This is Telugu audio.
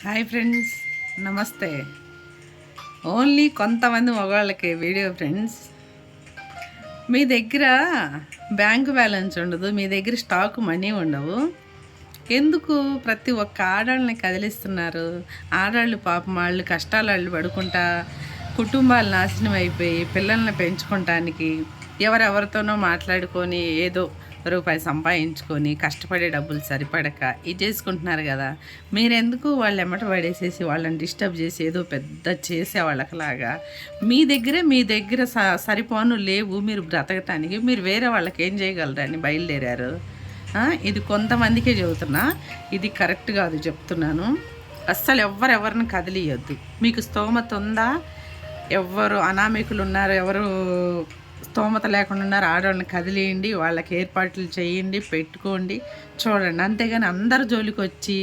హాయ్ ఫ్రెండ్స్, నమస్తే. ఓన్లీ కొంతమంది మగవాళ్ళకి వీడియో ఫ్రెండ్స్. మీ దగ్గర బ్యాంకు బ్యాలెన్స్ ఉండదు, మీ దగ్గర స్టాక్ మనీ ఉండవు. ఎందుకు ప్రతి ఒక్క ఆడవాళ్ళని కదిలిస్తున్నారు? ఆడవాళ్ళు పాపం వాళ్ళు కష్టాలు వాళ్ళు పడుకుంటా కుటుంబాలు నాశనం అయిపోయి పిల్లల్ని పెంచుకోవటానికి ఎవరెవరితోనో మాట్లాడుకొని ఏదో రూపాయి సంపాదించుకొని కష్టపడే డబ్బులు సరిపడక ఇది చేసుకుంటున్నారు కదా. మీరెందుకు వాళ్ళు ఎమ్మట పడేసేసి వాళ్ళని డిస్టర్బ్ చేసి ఏదో పెద్ద చేసే వాళ్ళకిలాగా మీ దగ్గర సరిపోను లేవు మీరు బ్రతకటానికి, మీరు వేరే వాళ్ళకి ఏం చేయగలరని బయలుదేరారు. ఇది కొంతమందికే చెబుతున్నా, ఇది కరెక్ట్ కాదు చెప్తున్నాను. అస్సలు ఎవరిని కదిలియొద్దు. మీకు స్తోమత ఉందా? ఎవరు అనామికులు ఉన్నారు, ఎవరు స్తోమత లేకుండా ఉన్నారు, ఆడవాళ్ళని కదిలేయండి, వాళ్ళకి ఏర్పాట్లు చేయండి, పెట్టుకోండి, చూడండి. అంతేగాని అందరు జోలికి వచ్చి